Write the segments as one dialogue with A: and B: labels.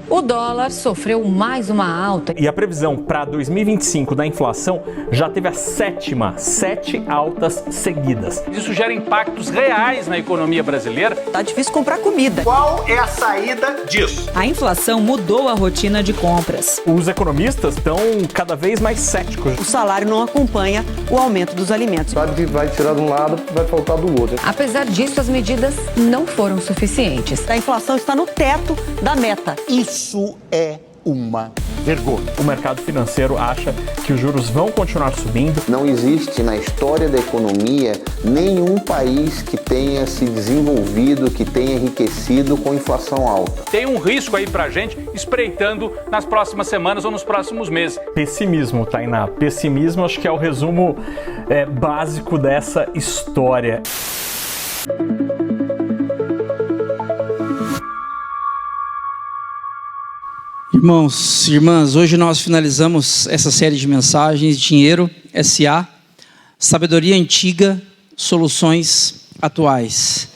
A: O dólar sofreu mais uma alta.
B: E a previsão para 2025 da inflação já teve a sete altas seguidas.
C: Isso gera impactos reais na economia brasileira.
D: Tá difícil comprar comida.
E: Qual é a saída disso?
F: A inflação mudou a rotina de compras.
B: Os economistas estão cada vez mais céticos.
D: O salário não acompanha o aumento dos alimentos.
G: Sabe que vai tirar de um lado, vai faltar do outro.
A: Apesar disso, as medidas não foram suficientes.
D: A inflação está no teto da meta.
E: Isso é uma vergonha.
B: O mercado financeiro acha que os juros vão continuar subindo.
H: Não existe na história da economia nenhum país que tenha se desenvolvido, que tenha enriquecido com inflação alta.
C: Tem um risco aí pra gente espreitando nas próximas semanas ou nos próximos meses.
B: Pessimismo, Tainá. Pessimismo acho que é o resumo básico dessa história.
I: Irmãos, irmãs, hoje nós finalizamos essa série de mensagens Dinheiro S.A., Sabedoria Antiga, Soluções Atuais.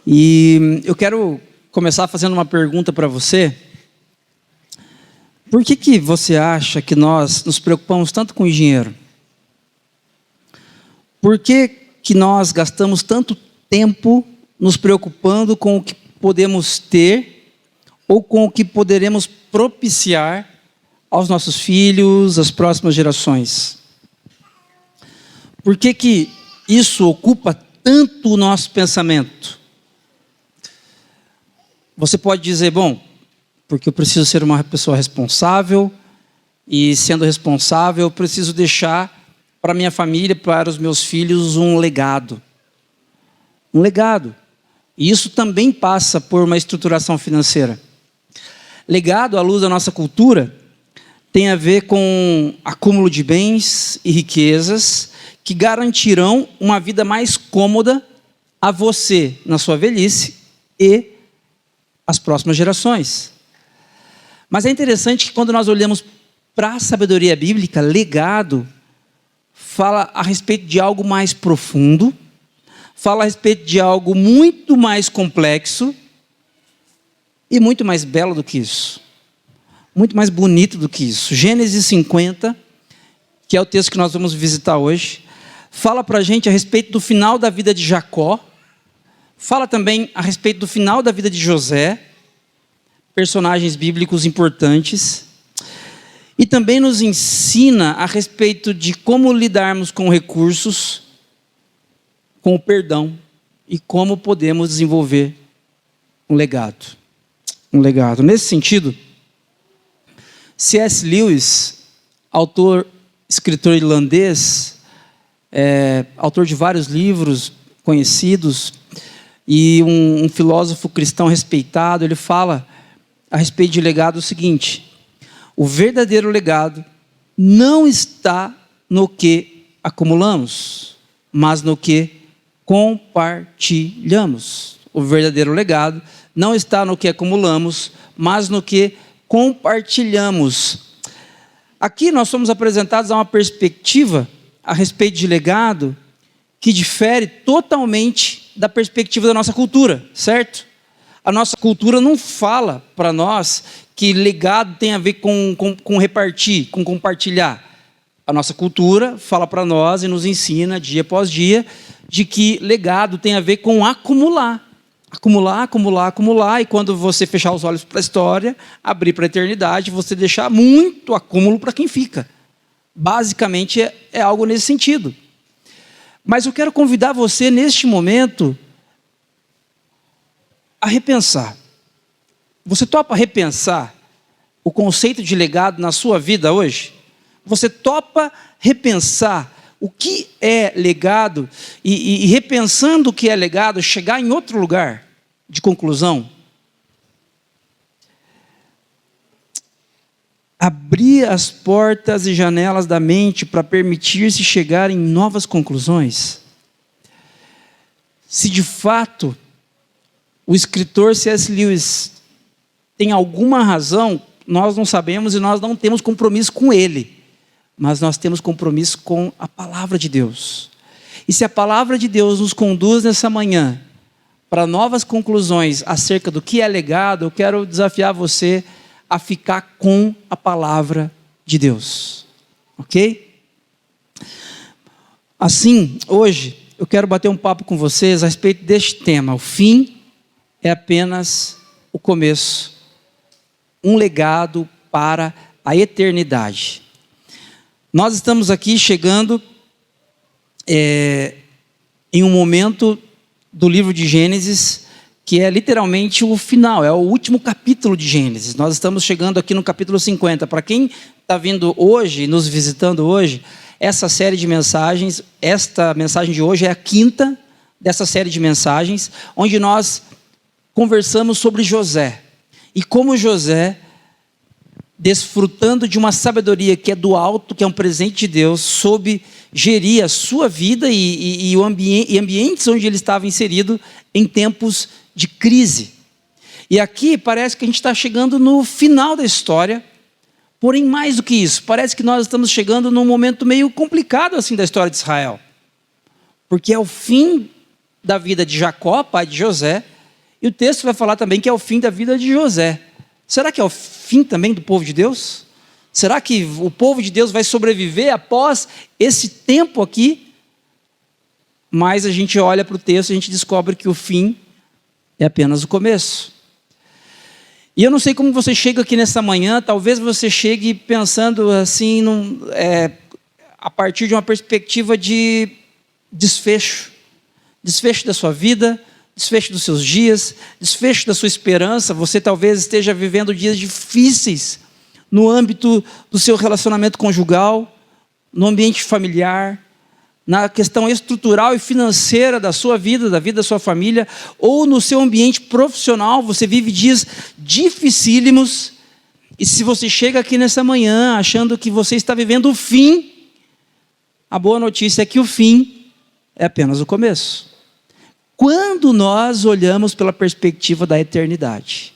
I: E eu quero começar fazendo uma pergunta para você. Por que você acha que nós nos preocupamos tanto com o dinheiro? Por que nós gastamos tanto tempo nos preocupando com o que podemos ter ou com o que poderemos propiciar aos nossos filhos, às próximas gerações? Por que isso ocupa tanto o nosso pensamento? Você pode dizer, bom, porque eu preciso ser uma pessoa responsável, e sendo responsável eu preciso deixar para minha família, para os meus filhos, um legado. Um legado. E isso também passa por uma estruturação financeira. Legado, à luz da nossa cultura, tem a ver com acúmulo de bens e riquezas que garantirão uma vida mais cômoda a você na sua velhice e às próximas gerações. Mas é interessante que quando nós olhamos para a sabedoria bíblica, legado fala a respeito de algo mais profundo, fala a respeito de algo muito mais complexo e muito mais belo do que isso. Muito mais bonito do que isso. Gênesis 50, que é o texto que nós vamos visitar hoje, fala para a gente a respeito do final da vida de Jacó, fala também a respeito do final da vida de José, personagens bíblicos importantes, e também nos ensina a respeito de como lidarmos com recursos, com o perdão, e como podemos desenvolver um legado. Um legado. Nesse sentido, C.S. Lewis, autor, escritor irlandês, autor de vários livros conhecidos, e um filósofo cristão respeitado, ele fala a respeito de legado o seguinte: o verdadeiro legado não está no que acumulamos, mas no que compartilhamos. O verdadeiro legado não está no que acumulamos, mas no que compartilhamos. Aqui nós somos apresentados a uma perspectiva a respeito de legado que difere totalmente da perspectiva da nossa cultura, certo? A nossa cultura não fala para nós que legado tem a ver com repartir, com compartilhar. A nossa cultura fala para nós e nos ensina dia após dia de que legado tem a ver com acumular. Acumular, acumular, acumular, e quando você fechar os olhos para a história, abrir para a eternidade, você deixar muito acúmulo para quem fica. Basicamente é algo nesse sentido. Mas eu quero convidar você neste momento a repensar. Você topa repensar o conceito de legado na sua vida hoje? Você topa repensar o que é legado e repensando o que é legado, chegar em outro lugar de conclusão? Abrir as portas e janelas da mente para permitir-se chegar em novas conclusões? Se de fato o escritor C.S. Lewis tem alguma razão, nós não sabemos e nós não temos compromisso com ele. Mas nós temos compromisso com a palavra de Deus. E se a palavra de Deus nos conduz nessa manhã para novas conclusões acerca do que é legado, eu quero desafiar você a ficar com a palavra de Deus. Ok? Assim, hoje, eu quero bater um papo com vocês a respeito deste tema. O fim é apenas o começo. Um legado para a eternidade. Nós estamos aqui chegando em um momento do livro de Gênesis que é literalmente o final, é o último capítulo de Gênesis. Nós estamos chegando aqui no capítulo 50. Para quem está vindo hoje, nos visitando hoje, essa série de mensagens, esta mensagem de hoje é a quinta dessa série de mensagens, onde nós conversamos sobre José. E como José, desfrutando de uma sabedoria que é do alto, que é um presente de Deus, soube gerir a sua vida e ambientes onde ele estava inserido em tempos de crise. E aqui parece que a gente está chegando no final da história, porém mais do que isso, parece que nós estamos chegando num momento meio complicado assim da história de Israel, porque é o fim da vida de Jacó, pai de José, e o texto vai falar também que é o fim da vida de José. Será que é o fim também do povo de Deus? Será que o povo de Deus vai sobreviver após esse tempo aqui? Mas a gente olha para o texto e a gente descobre que o fim é apenas o começo. E eu não sei como você chega aqui nessa manhã, talvez você chegue pensando assim, a partir de uma perspectiva de desfecho. Desfecho da sua vida, desfecho dos seus dias, desfecho da sua esperança. Você talvez esteja vivendo dias difíceis no âmbito do seu relacionamento conjugal, no ambiente familiar, na questão estrutural e financeira da sua vida, da vida da sua família, ou no seu ambiente profissional. Você vive dias dificílimos, e se você chega aqui nessa manhã achando que você está vivendo o fim, a boa notícia é que o fim é apenas o começo. Quando nós olhamos pela perspectiva da eternidade,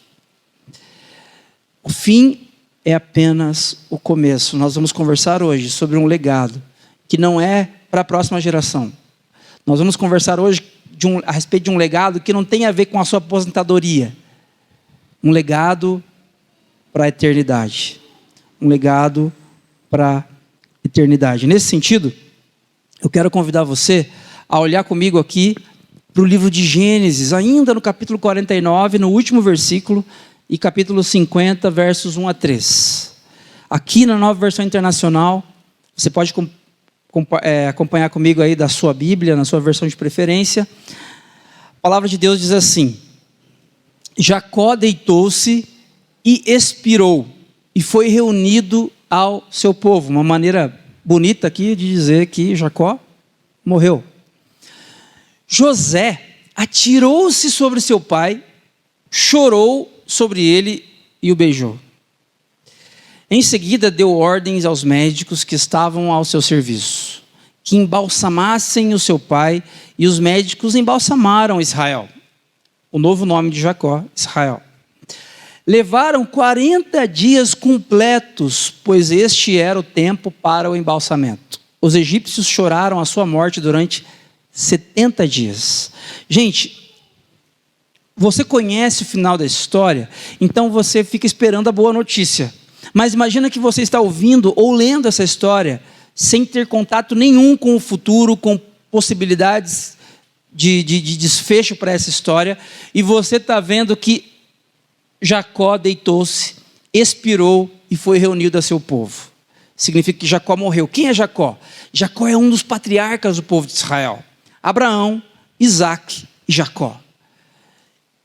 I: o fim é apenas o começo. Nós vamos conversar hoje sobre um legado que não é para a próxima geração. Nós vamos conversar hoje a respeito de um legado que não tem a ver com a sua aposentadoria. Um legado para a eternidade. Um legado para a eternidade. Nesse sentido, eu quero convidar você a olhar comigo aqui para o livro de Gênesis, ainda no capítulo 49, no último versículo, e capítulo 50, versos 1 a 3. Aqui na Nova Versão Internacional, você pode acompanhar comigo aí da sua Bíblia, na sua versão de preferência. A palavra de Deus diz assim: Jacó deitou-se e expirou, e foi reunido ao seu povo. Uma maneira bonita aqui de dizer que Jacó morreu. José atirou-se sobre seu pai, chorou sobre ele e o beijou. Em seguida deu ordens aos médicos que estavam ao seu serviço, que embalsamassem o seu pai, e os médicos embalsamaram Israel. O novo nome de Jacó, Israel. Levaram 40 dias completos, pois este era o tempo para o embalsamento. Os egípcios choraram a sua morte durante 70 dias. Gente, você conhece o final da história, então você fica esperando a boa notícia. Mas imagina que você está ouvindo ou lendo essa história sem ter contato nenhum com o futuro, com possibilidades de desfecho para essa história, e você está vendo que Jacó deitou-se, expirou e foi reunido a seu povo. Significa que Jacó morreu. Quem é Jacó? Jacó é um dos patriarcas do povo de Israel. Abraão, Isaac e Jacó.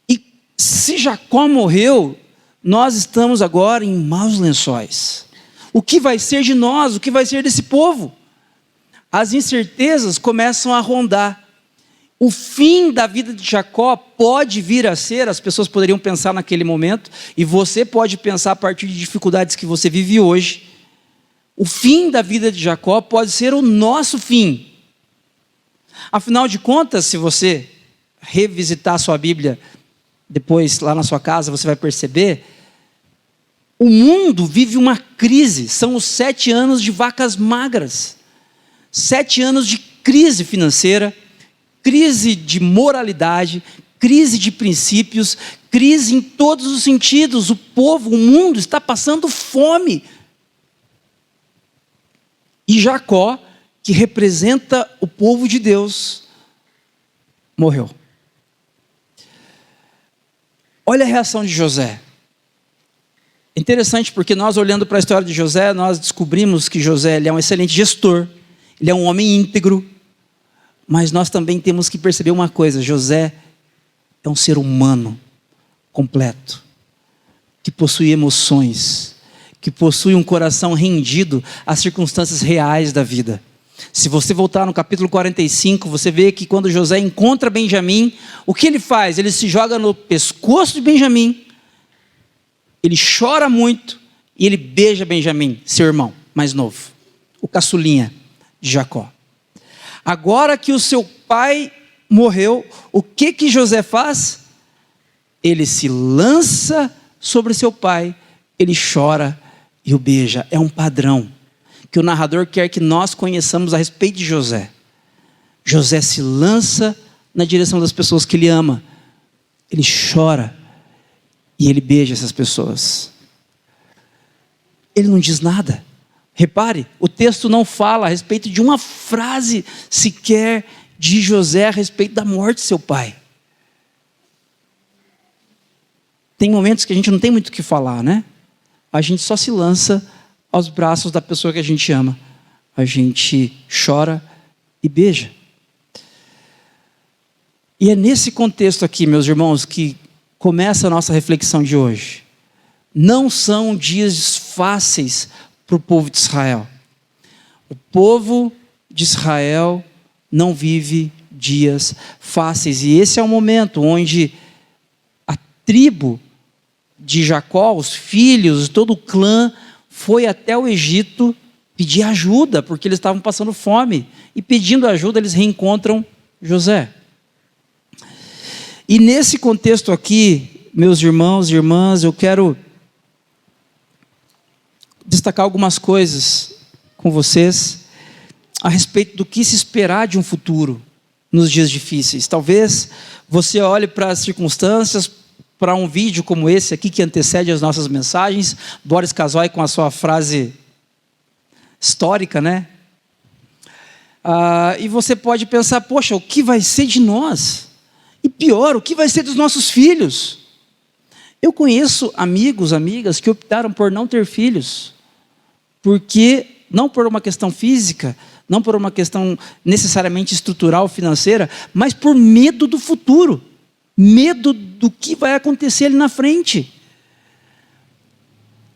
I: E se Jacó morreu, nós estamos agora em maus lençóis. O que vai ser de nós? O que vai ser desse povo? As incertezas começam a rondar. O fim da vida de Jacó pode vir a ser, as pessoas poderiam pensar naquele momento, e você pode pensar a partir de dificuldades que você vive hoje. O fim da vida de Jacó pode ser o nosso fim. Afinal de contas, se você revisitar a sua Bíblia depois lá na sua casa, você vai perceber, o mundo vive uma crise. São os 7 anos de vacas magras, 7 anos de crise financeira, crise de moralidade, crise de princípios, crise em todos os sentidos. O povo, o mundo está passando fome. E Jacó, que representa o povo de Deus, morreu. Olha a reação de José. Interessante porque nós, olhando para a história de José, nós descobrimos que José ele é um excelente gestor, ele é um homem íntegro, mas nós também temos que perceber uma coisa: José é um ser humano completo, que possui emoções, que possui um coração rendido às circunstâncias reais da vida. Se você voltar no capítulo 45, você vê que quando José encontra Benjamim, o que ele faz? Ele se joga no pescoço de Benjamim, ele chora muito e ele beija Benjamim, seu irmão mais novo, o caçulinha de Jacó. Agora que o seu pai morreu, o que José faz? Ele se lança sobre seu pai, ele chora e o beija. É um padrão que o narrador quer que nós conheçamos a respeito de José. José se lança na direção das pessoas que ele ama, ele chora e ele beija essas pessoas. Ele não diz nada. Repare, o texto não fala a respeito de uma frase sequer de José a respeito da morte de seu pai. Tem momentos que a gente não tem muito o que falar, né? A gente só se lança aos braços da pessoa que a gente ama. A gente chora e beija. E é nesse contexto aqui, meus irmãos, que começa a nossa reflexão de hoje. Não são dias fáceis para o povo de Israel. O povo de Israel não vive dias fáceis. E esse é o momento onde a tribo de Jacó, os filhos, todo o clã, foi até o Egito pedir ajuda, porque eles estavam passando fome. E pedindo ajuda, eles reencontram José. E nesse contexto aqui, meus irmãos e irmãs, eu quero destacar algumas coisas com vocês a respeito do que se esperar de um futuro nos dias difíceis. Talvez você olhe para as circunstâncias, para um vídeo como esse aqui que antecede as nossas mensagens, Boris Casoy com a sua frase histórica, né? E você pode pensar, poxa, o que vai ser de nós? E pior, o que vai ser dos nossos filhos? Eu conheço amigos, amigas que optaram por não ter filhos, porque, não por uma questão física, não por uma questão necessariamente estrutural, financeira, mas por medo do futuro, medo do que vai acontecer ali na frente.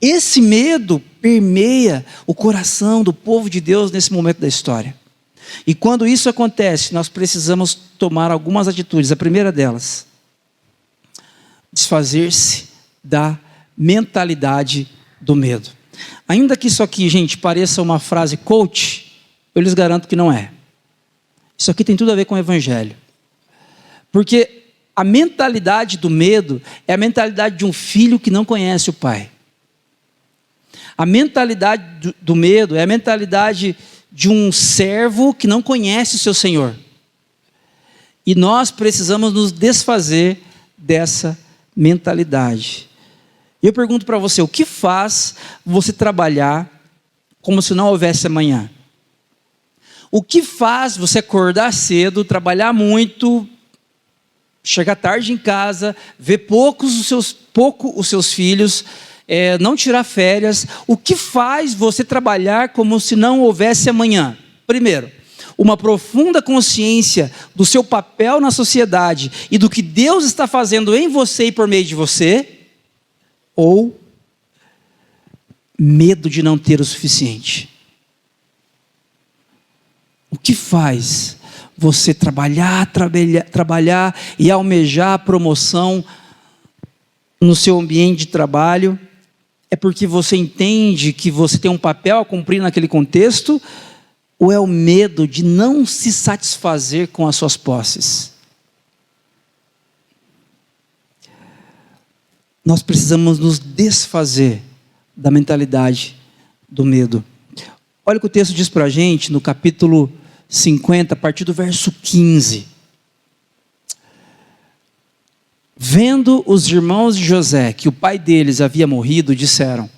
I: Esse medo permeia o coração do povo de Deus nesse momento da história. E quando isso acontece, nós precisamos tomar algumas atitudes. A primeira delas, desfazer-se da mentalidade do medo. Ainda que isso aqui, gente, pareça uma frase coach, eu lhes garanto que não é. Isso aqui tem tudo a ver com o evangelho. Porque a mentalidade do medo é a mentalidade de um filho que não conhece o pai. A mentalidade do medo é a mentalidade de um servo que não conhece o seu senhor. E nós precisamos nos desfazer dessa mentalidade. E eu pergunto para você, o que faz você trabalhar como se não houvesse amanhã? O que faz você acordar cedo, trabalhar muito, chegar tarde em casa, ver pouco os seus filhos, não tirar férias? O que faz você trabalhar como se não houvesse amanhã? Primeiro, uma profunda consciência do seu papel na sociedade e do que Deus está fazendo em você e por meio de você, ou medo de não ter o suficiente? O que faz você trabalhar e almejar a promoção no seu ambiente de trabalho? É porque você entende que você tem um papel a cumprir naquele contexto? Ou é o medo de não se satisfazer com as suas posses? Nós precisamos nos desfazer da mentalidade do medo. Olha o que o texto diz para a gente no capítulo 50, a partir do verso 15. Vendo os irmãos de José que o pai deles havia morrido, disseram: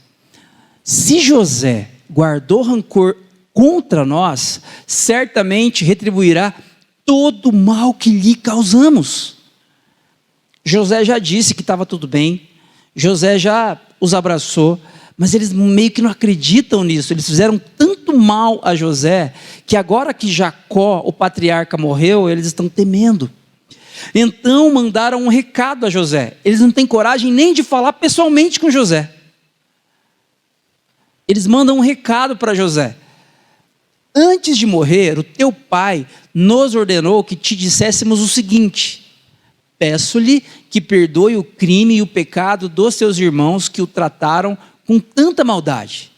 I: se José guardou rancor contra nós, certamente retribuirá todo o mal que lhe causamos. José já disse que estava tudo bem, José já os abraçou, mas eles meio que não acreditam nisso. Eles fizeram tanto mal a José, que agora que Jacó, o patriarca, morreu, eles estão temendo. Então mandaram um recado a José. Eles não têm coragem nem de falar pessoalmente com José. Eles mandam um recado para José: antes de morrer, o teu pai nos ordenou que te disséssemos o seguinte: peço-lhe que perdoe o crime e o pecado dos seus irmãos que o trataram com tanta maldade.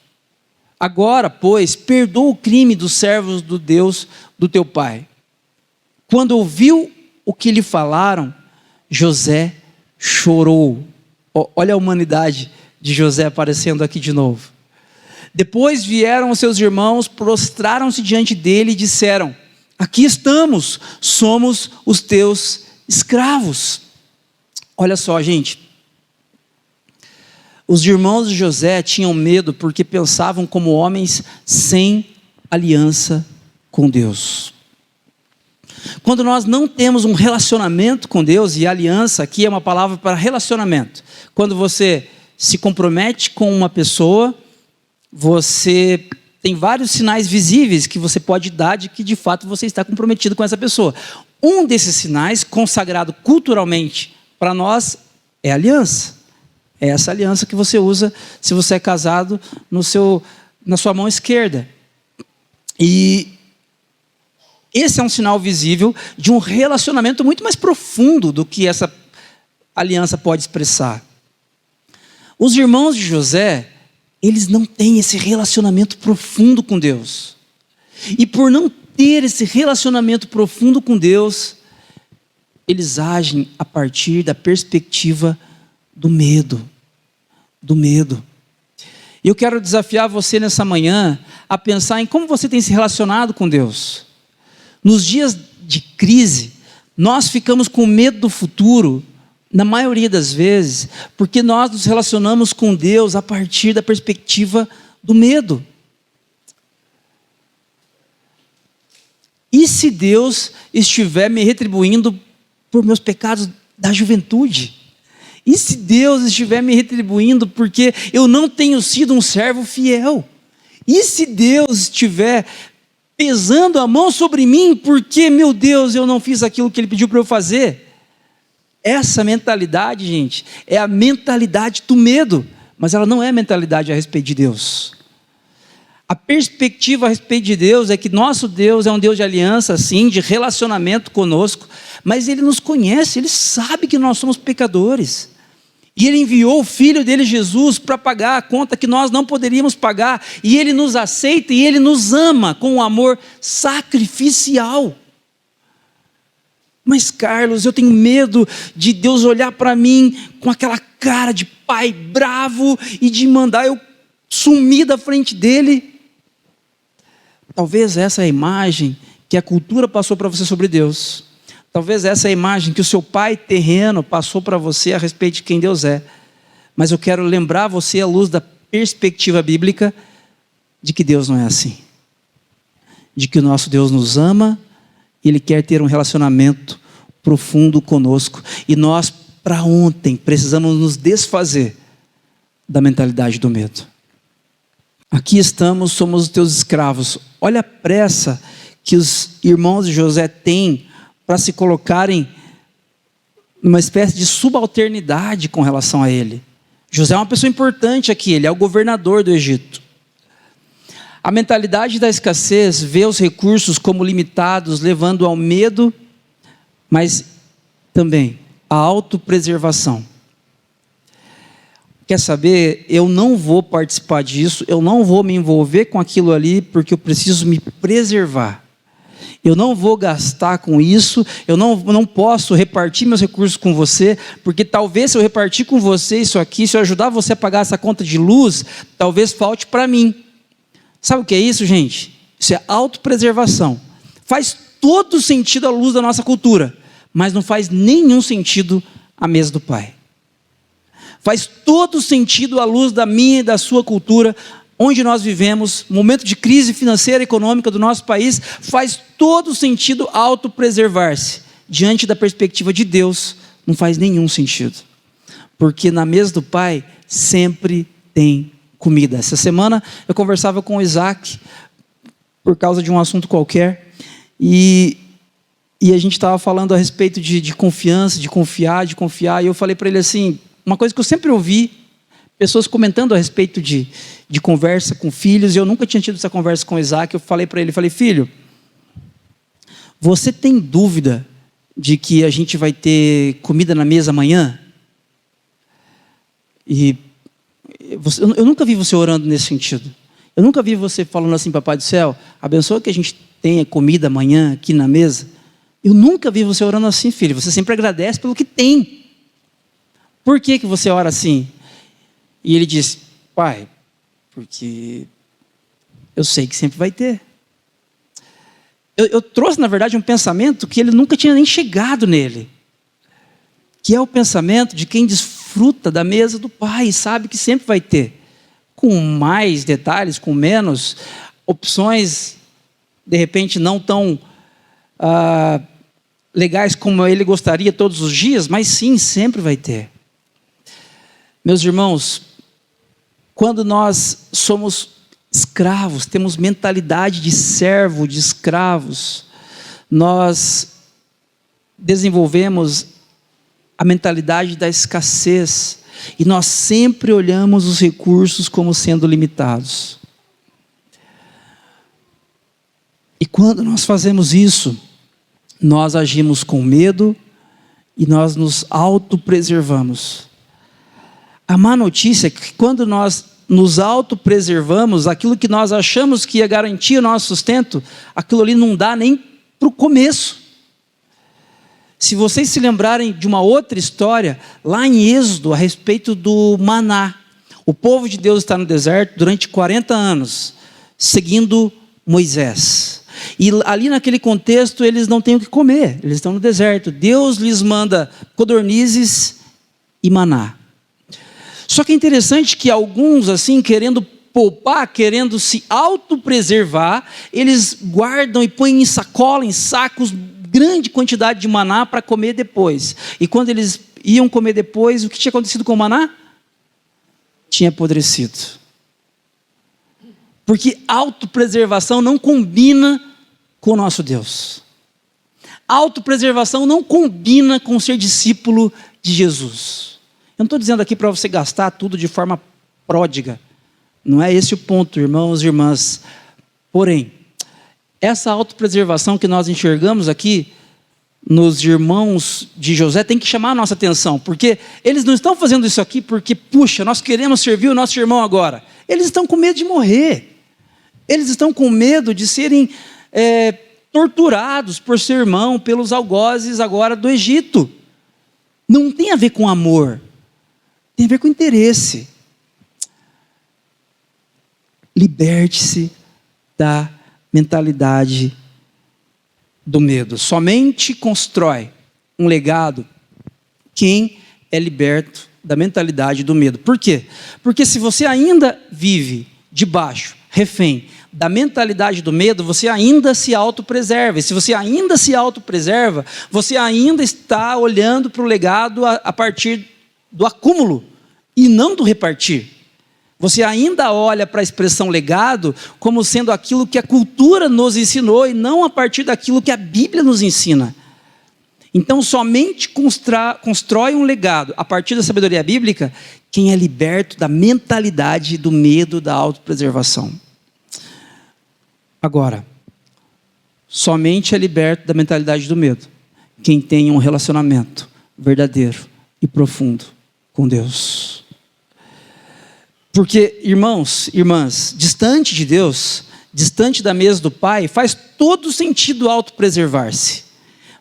I: Agora, pois, perdoa o crime dos servos do Deus do teu pai. Quando ouviu o que lhe falaram, José chorou. Olha a humanidade de José aparecendo aqui de novo. Depois vieram os seus irmãos, prostraram-se diante dele e disseram: aqui estamos, somos os teus escravos. Olha só, gente. Os irmãos de José tinham medo porque pensavam como homens sem aliança com Deus. Quando nós não temos um relacionamento com Deus, e aliança aqui é uma palavra para relacionamento. Quando você se compromete com uma pessoa, você tem vários sinais visíveis que você pode dar de que de fato você está comprometido com essa pessoa. Um desses sinais, consagrado culturalmente para nós, é a aliança. É essa aliança que você usa se você é casado na sua mão esquerda. E esse é um sinal visível de um relacionamento muito mais profundo do que essa aliança pode expressar. Os irmãos de José, eles não têm esse relacionamento profundo com Deus. E por não ter esse relacionamento profundo com Deus, eles agem a partir da perspectiva do medo. Do medo. E eu quero desafiar você nessa manhã a pensar em como você tem se relacionado com Deus. Nos dias de crise, nós ficamos com medo do futuro, na maioria das vezes, porque nós nos relacionamos com Deus a partir da perspectiva do medo. E se Deus estiver me retribuindo por meus pecados da juventude? E se Deus estiver me retribuindo porque eu não tenho sido um servo fiel? E se Deus estiver pesando a mão sobre mim porque, meu Deus, eu não fiz aquilo que Ele pediu para eu fazer? Essa mentalidade, gente, é a mentalidade do medo, mas ela não é a mentalidade a respeito de Deus. A perspectiva a respeito de Deus é que nosso Deus é um Deus de aliança, sim, de relacionamento conosco, mas Ele nos conhece, Ele sabe que nós somos pecadores. E Ele enviou o Filho dele, Jesus, para pagar a conta que nós não poderíamos pagar. E Ele nos aceita e Ele nos ama com um amor sacrificial. Mas, Carlos, eu tenho medo de Deus olhar para mim com aquela cara de pai bravo e de mandar eu sumir da frente dEle. Talvez essa é a imagem que a cultura passou para você sobre Deus. Talvez essa é a imagem que o seu pai terreno passou para você a respeito de quem Deus é. Mas eu quero lembrar você, à luz da perspectiva bíblica, de que Deus não é assim. De que o nosso Deus nos ama e Ele quer ter um relacionamento profundo conosco. E nós, para ontem, precisamos nos desfazer da mentalidade do medo. Aqui estamos, somos os teus escravos. Olha a pressa que os irmãos de José têm para se colocarem numa espécie de subalternidade com relação a ele. José é uma pessoa importante aqui, ele é o governador do Egito. A mentalidade da escassez vê os recursos como limitados, levando ao medo, mas também à autopreservação. Quer saber? Eu não vou participar disso, eu não vou me envolver com aquilo ali, porque eu preciso me preservar. Eu não vou gastar com isso, eu não posso repartir meus recursos com você, porque talvez se eu repartir com você isso aqui, se eu ajudar você a pagar essa conta de luz, talvez falte para mim. Sabe o que é isso, gente? Isso é autopreservação. Faz todo sentido à luz da nossa cultura, mas não faz nenhum sentido a mesa do Pai. Faz todo sentido à luz da minha e da sua cultura, onde nós vivemos, momento de crise financeira e econômica do nosso país, faz todo sentido autopreservar-se. Diante da perspectiva de Deus, não faz nenhum sentido. Porque na mesa do Pai sempre tem comida. Essa semana eu conversava com o Isaac, por causa de um assunto qualquer, e a gente estava falando a respeito de confiança, de confiar, e eu falei para ele assim, uma coisa que eu sempre ouvi, pessoas comentando a respeito de conversa com filhos, e eu nunca tinha tido essa conversa com o Isaac. Eu falei para ele, filho, você tem dúvida de que a gente vai ter comida na mesa amanhã? E eu nunca vi você orando nesse sentido. Eu nunca vi você falando assim, Papai do Céu, abençoa que a gente tenha comida amanhã aqui na mesa. Eu nunca vi você orando assim, filho. Você sempre agradece pelo que tem. Por que você ora assim? E ele disse, pai, porque eu sei que sempre vai ter. Eu trouxe, na verdade, um pensamento que ele nunca tinha nem chegado nele. Que é o pensamento de quem desfruta da mesa do Pai e sabe que sempre vai ter. Com mais detalhes, com menos opções, de repente não tão legais como ele gostaria todos os dias, mas sim, sempre vai ter. Meus irmãos, quando nós somos escravos, temos mentalidade de servo, de escravos, nós desenvolvemos a mentalidade da escassez e nós sempre olhamos os recursos como sendo limitados. E quando nós fazemos isso, nós agimos com medo e nós nos autopreservamos. A má notícia é que quando nós nos autopreservamos, aquilo que nós achamos que ia garantir o nosso sustento, aquilo ali não dá nem para o começo. Se vocês se lembrarem de uma outra história, lá em Êxodo, a respeito do maná. O povo de Deus está no deserto durante 40 anos, seguindo Moisés. E ali naquele contexto, eles não têm o que comer, eles estão no deserto. Deus lhes manda codornizes e maná. Só que é interessante que alguns, assim, querendo poupar, querendo se autopreservar, eles guardam e põem em sacola, em sacos, grande quantidade de maná para comer depois. E quando eles iam comer depois, o que tinha acontecido com o maná? Tinha apodrecido. Porque autopreservação não combina com o nosso Deus. Autopreservação não combina com ser discípulo de Jesus. Eu não estou dizendo aqui para você gastar tudo de forma pródiga. Não é esse o ponto, irmãos e irmãs. Porém, essa autopreservação que nós enxergamos aqui nos irmãos de José tem que chamar a nossa atenção, porque eles não estão fazendo isso aqui porque, puxa, nós queremos servir o nosso irmão agora. Eles estão com medo de morrer. Eles estão com medo de serem torturados por seu irmão, pelos algozes agora do Egito. Não tem a ver com amor, tem a ver com interesse. Liberte-se da mentalidade do medo. Somente constrói um legado quem é liberto da mentalidade do medo. Por quê? Porque se você ainda vive debaixo, refém da mentalidade do medo, você ainda se autopreserva. E se você ainda se autopreserva, você ainda está olhando para o legado a partir do acúmulo e não do repartir. Você ainda olha para a expressão legado como sendo aquilo que a cultura nos ensinou e não a partir daquilo que a Bíblia nos ensina. Então, somente constrói um legado a partir da sabedoria bíblica quem é liberto da mentalidade do medo, da autopreservação. Agora, somente é liberto da mentalidade do medo quem tem um relacionamento verdadeiro e profundo com Deus. Porque, irmãos, irmãs, distante de Deus, distante da mesa do Pai, faz todo sentido autopreservar-se.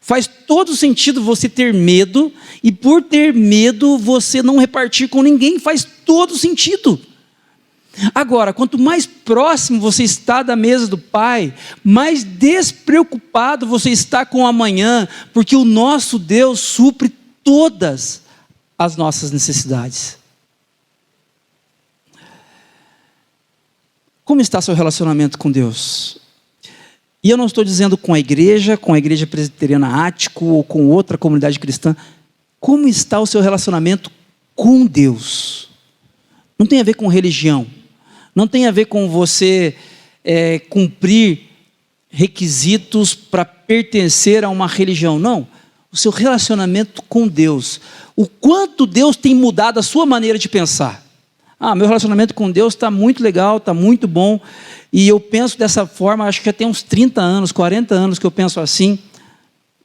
I: Faz todo sentido você ter medo, e por ter medo você não repartir com ninguém, faz todo sentido. Agora, quanto mais próximo você está da mesa do Pai, mais despreocupado você está com o amanhã, porque o nosso Deus supre todas as nossas necessidades. Como está seu relacionamento com Deus? E eu não estou dizendo com a igreja presbiteriana Ático ou com outra comunidade cristã. Como está o seu relacionamento com Deus? Não tem a ver com religião. Não tem a ver com você cumprir requisitos para pertencer a uma religião. Não. O seu relacionamento com Deus. O quanto Deus tem mudado a sua maneira de pensar. Meu relacionamento com Deus está muito legal, está muito bom. E eu penso dessa forma, acho que já tem uns 30 anos, 40 anos que eu penso assim.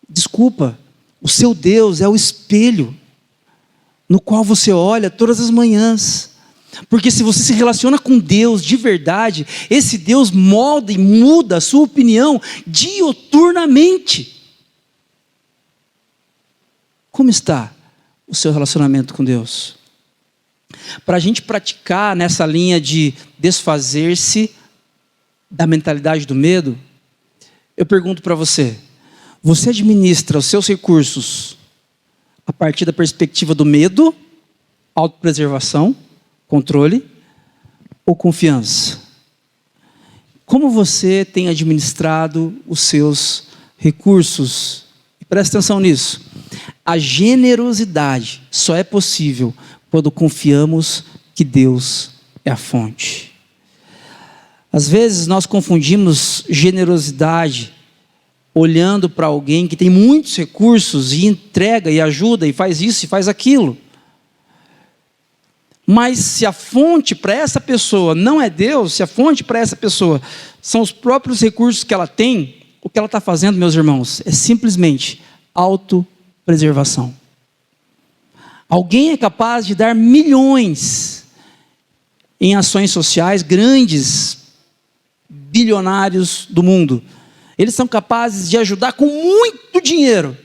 I: Desculpa, o seu Deus é o espelho no qual você olha todas as manhãs. Porque se você se relaciona com Deus de verdade, esse Deus molda e muda a sua opinião diuturnamente. Como está o seu relacionamento com Deus? Para a gente praticar nessa linha de desfazer-se da mentalidade do medo, eu pergunto para você: você administra os seus recursos a partir da perspectiva do medo, autopreservação, controle ou confiança? Como você tem administrado os seus recursos? E presta atenção nisso. A generosidade só é possível quando confiamos que Deus é a fonte. Às vezes nós confundimos generosidade olhando para alguém que tem muitos recursos e entrega e ajuda e faz isso e faz aquilo. Mas se a fonte para essa pessoa não é Deus, se a fonte para essa pessoa são os próprios recursos que ela tem, o que ela está fazendo, meus irmãos, é simplesmente autopreservação. Alguém é capaz de dar milhões em ações sociais, grandes bilionários do mundo. Eles são capazes de ajudar com muito dinheiro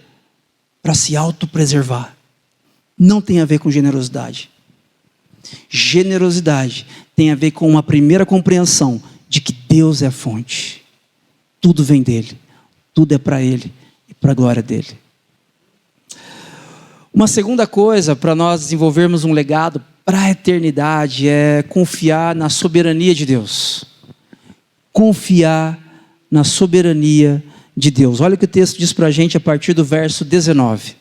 I: para se autopreservar. Não tem a ver com generosidade. Generosidade tem a ver com uma primeira compreensão de que Deus é a fonte. Tudo vem dele, tudo é para ele e para a glória dele. Uma segunda coisa para nós desenvolvermos um legado para a eternidade é confiar na soberania de Deus. Confiar na soberania de Deus. Olha o que o texto diz para a gente a partir do verso 19.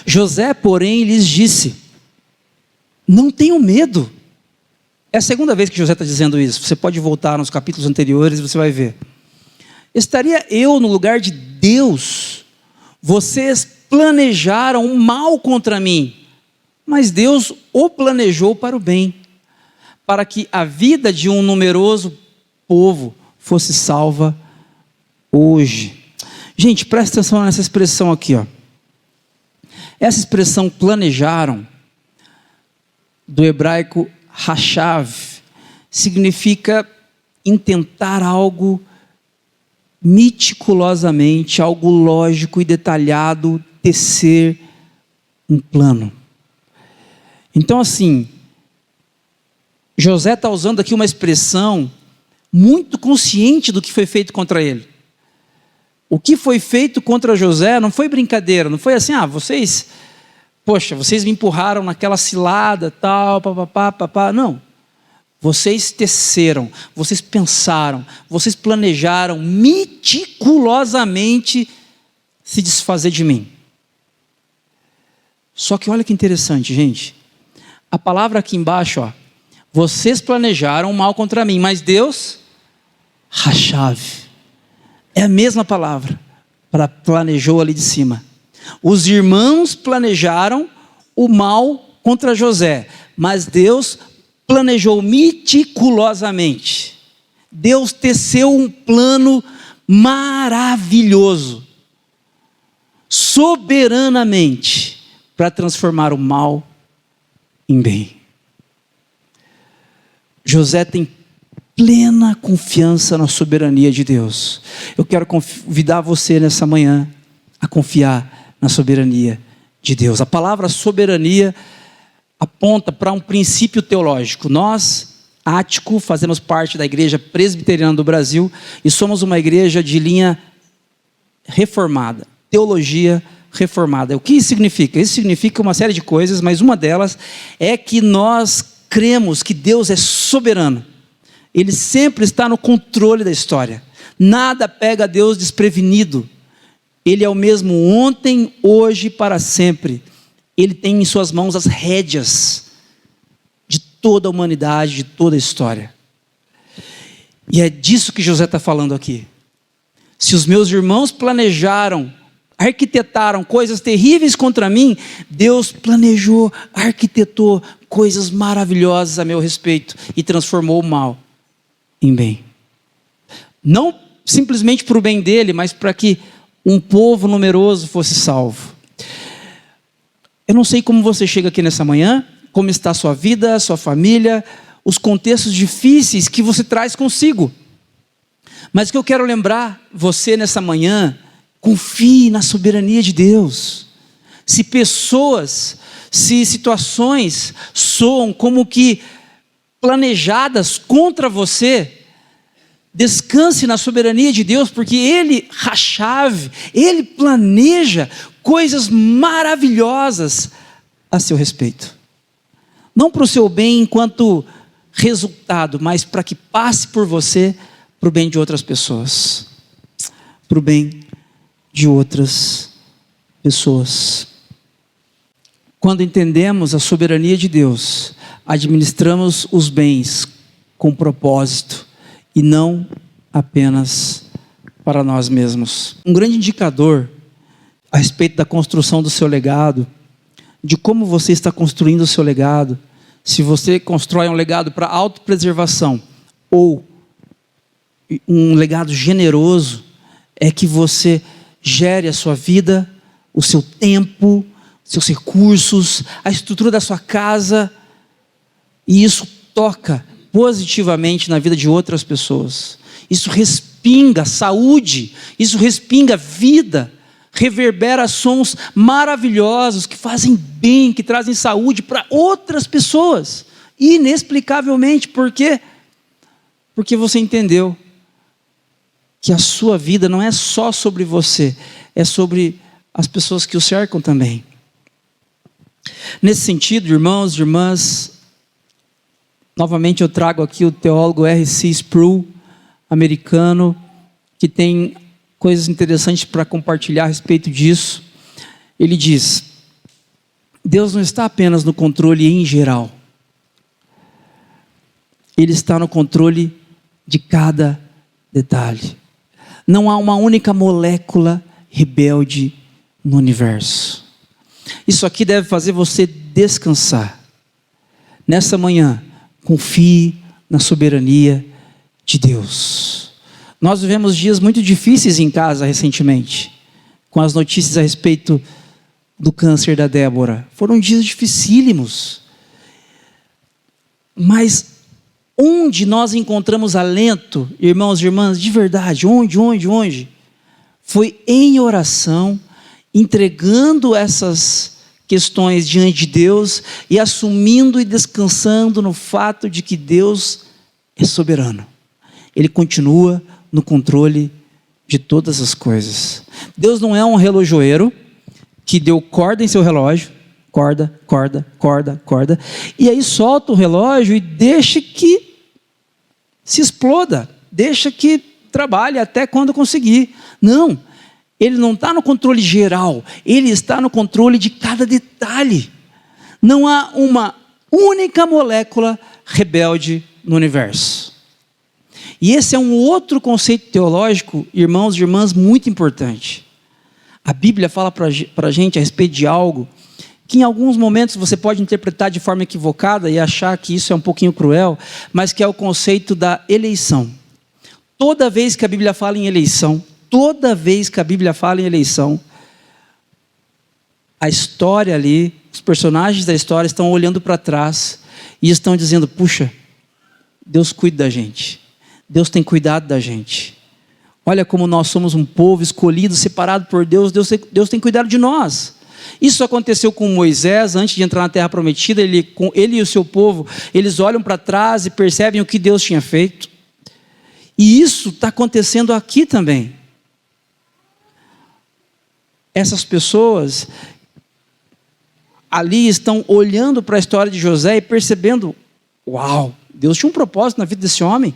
I: José, porém, lhes disse: não tenham medo. É a segunda vez que José está dizendo isso. Você pode voltar nos capítulos anteriores e você vai ver. Estaria eu no lugar de Deus? Vocês planejaram mal contra mim, mas Deus o planejou para o bem, para que a vida de um numeroso povo fosse salva hoje. Gente, presta atenção nessa expressão aqui, ó. Essa expressão planejaram, do hebraico hashav, significa intentar algo meticulosamente, algo lógico e detalhado, tecer um plano. Então assim, José está usando aqui uma expressão muito consciente do que foi feito contra ele. O que foi feito contra José não foi brincadeira, não foi assim, vocês me empurraram naquela cilada, tal, papapá, não. Vocês teceram, vocês pensaram, vocês planejaram meticulosamente se desfazer de mim. Só que olha que interessante, gente. A palavra aqui embaixo, ó, vocês planejaram mal contra mim, mas Deus, hashav, é a mesma palavra para planejou ali de cima. Os irmãos planejaram o mal contra José, mas Deus planejou meticulosamente. Deus teceu um plano maravilhoso, soberanamente, para transformar o mal em bem. José tem plena confiança na soberania de Deus. Eu quero convidar você nessa manhã a confiar na soberania de Deus. A palavra soberania aponta para um princípio teológico. Nós, Ático, fazemos parte da Igreja Presbiteriana do Brasil e somos uma igreja de linha reformada, teologia reformada. O que isso significa? Isso significa uma série de coisas, mas uma delas é que nós cremos que Deus é soberano. Ele sempre está no controle da história. Nada pega Deus desprevenido. Ele é o mesmo ontem, hoje e para sempre. Ele tem em suas mãos as rédeas de toda a humanidade, de toda a história. E é disso que José está falando aqui. Se os meus irmãos planejaram, arquitetaram coisas terríveis contra mim, Deus planejou, arquitetou coisas maravilhosas a meu respeito e transformou o mal em bem. Não simplesmente para o bem dele, mas para que um povo numeroso fosse salvo. Eu não sei como você chega aqui nessa manhã, como está a sua vida, a sua família, os contextos difíceis que você traz consigo. Mas o que eu quero lembrar você nessa manhã, confie na soberania de Deus. Se pessoas, se situações soam como que planejadas contra você, descanse na soberania de Deus, porque Ele chave, Ele planeja coisas maravilhosas a seu respeito. Não para o seu bem enquanto resultado, mas para que passe por você para o bem de outras pessoas. Para o bem de outras pessoas. Quando entendemos a soberania de Deus, administramos os bens com propósito e não apenas para nós mesmos. Um grande indicador a respeito da construção do seu legado, de como você está construindo o seu legado, se você constrói um legado para autopreservação ou um legado generoso, é que você gere a sua vida, o seu tempo, seus recursos, a estrutura da sua casa, e isso toca positivamente na vida de outras pessoas. Isso respinga saúde, isso respinga vida, reverbera sons maravilhosos que fazem bem, que trazem saúde para outras pessoas, inexplicavelmente. Por quê? Porque você entendeu que a sua vida não é só sobre você, é sobre as pessoas que o cercam também. Nesse sentido, irmãos e irmãs, novamente eu trago aqui o teólogo R.C. Sproul, americano, que tem coisas interessantes para compartilhar a respeito disso. Ele diz: Deus não está apenas no controle em geral, Ele está no controle de cada detalhe. Não há uma única molécula rebelde no universo. Isso aqui deve fazer você descansar. Nessa manhã, confie na soberania de Deus. Nós vivemos dias muito difíceis em casa recentemente, com as notícias a respeito do câncer da Débora. Foram dias dificílimos. Mas onde nós encontramos alento, irmãos e irmãs, de verdade, onde? Foi em oração, entregando essas questões diante de Deus e assumindo e descansando no fato de que Deus é soberano. Ele continua no controle de todas as coisas. Deus não é um relojoeiro que deu corda em seu relógio, corda, e aí solta o relógio e deixa que se exploda, deixa que trabalhe até quando conseguir. Não, Ele não está no controle geral, Ele está no controle de cada detalhe. Não há uma única molécula rebelde no universo. E esse é um outro conceito teológico, irmãos e irmãs, muito importante. A Bíblia fala para a gente a respeito de algo que em alguns momentos você pode interpretar de forma equivocada e achar que isso é um pouquinho cruel, mas que é o conceito da eleição. Toda vez que a Bíblia fala em eleição, a história ali, os personagens da história estão olhando para trás e estão dizendo: puxa, Deus cuida da gente, Deus tem cuidado da gente. Olha como nós somos um povo escolhido, separado por Deus, Deus tem cuidado de nós. Isso aconteceu com Moisés, antes de entrar na terra prometida. Ele e o seu povo, eles olham para trás e percebem o que Deus tinha feito. E isso está acontecendo aqui também. essas pessoas ali estão olhando para a história de José e percebendo, uau, Deus tinha um propósito na vida desse homem.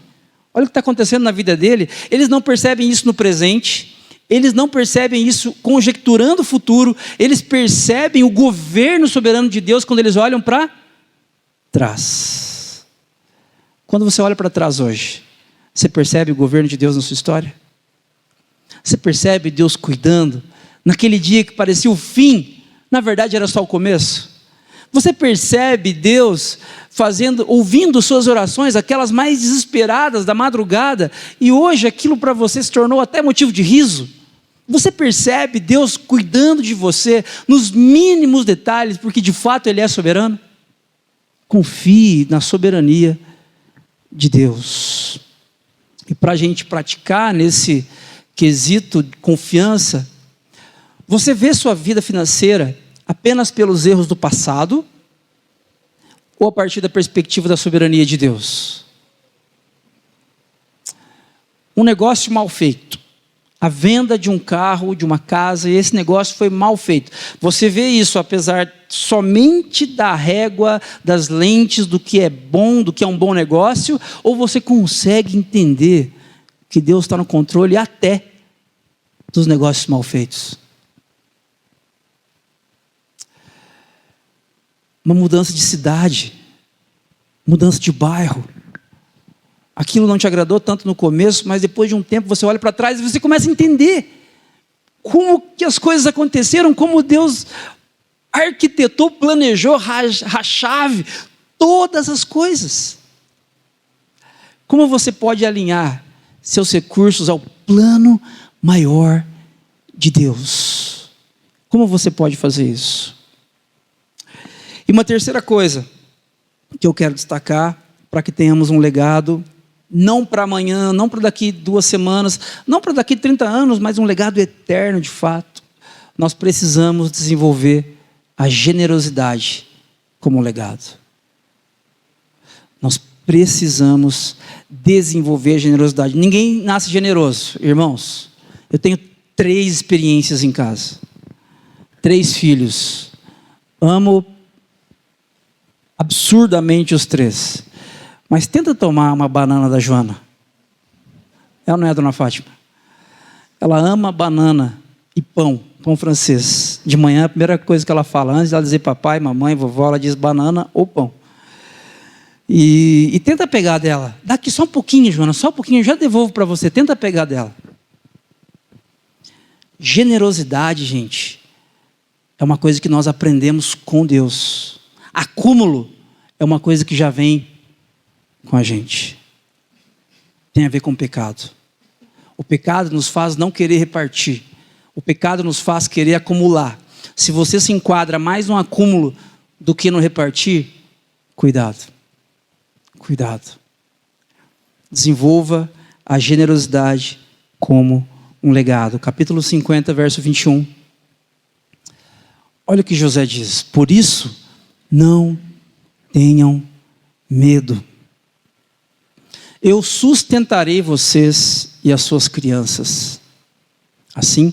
I: Olha o que está acontecendo na vida dele. Eles não percebem isso no presente, eles não percebem isso conjecturando o futuro, eles percebem o governo soberano de Deus quando eles olham para trás. Quando você olha para trás hoje, você percebe o governo de Deus na sua história? Você percebe Deus cuidando? Naquele dia que parecia o fim, na verdade era só o começo. Você percebe Deus ouvindo suas orações, aquelas mais desesperadas da madrugada, e hoje aquilo para você se tornou até motivo de riso? Você percebe Deus cuidando de você nos mínimos detalhes, porque de fato Ele é soberano? Confie na soberania de Deus. E para a gente praticar nesse quesito de confiança, você vê sua vida financeira apenas pelos erros do passado ou a partir da perspectiva da soberania de Deus? Um negócio mal feito, a venda de um carro, de uma casa, e esse negócio foi mal feito. Você vê isso apesar somente da régua, das lentes, do que é bom, do que é um bom negócio, ou você consegue entender que Deus está no controle até dos negócios mal feitos? Uma mudança de cidade, mudança de bairro. Aquilo não te agradou tanto no começo, mas depois de um tempo você olha para trás e você começa a entender como que as coisas aconteceram, como Deus arquitetou, planejou, a chave, todas as coisas. Como você pode alinhar seus recursos ao plano maior de Deus? Como você pode fazer isso? E uma terceira coisa que eu quero destacar para que tenhamos um legado, não para amanhã, não para daqui 2 semanas, não para daqui 30 anos, mas um legado eterno de fato. Nós precisamos desenvolver a generosidade como legado. Nós precisamos desenvolver a generosidade. Ninguém nasce generoso, irmãos. Eu tenho 3 experiências em casa, 3 filhos. Amo absurdamente os 3. Mas tenta tomar uma banana da Joana. Ela não é a dona Fátima. Ela ama banana e pão francês. De manhã, a primeira coisa que ela fala, antes de ela dizer papai, mamãe, vovó, ela diz banana ou pão. E tenta pegar dela. Daqui só um pouquinho, Joana, só um pouquinho, eu já devolvo para você. Tenta pegar dela. Generosidade, gente, é uma coisa que nós aprendemos com Deus. Acúmulo é uma coisa que já vem com a gente. Tem a ver com o pecado. O pecado nos faz não querer repartir. O pecado nos faz querer acumular. Se você se enquadra mais no acúmulo do que no repartir, cuidado. Cuidado. Desenvolva a generosidade como um legado. Capítulo 50, verso 21. Olha o que José diz. Por isso, não tenham medo. Eu sustentarei vocês e as suas crianças. Assim,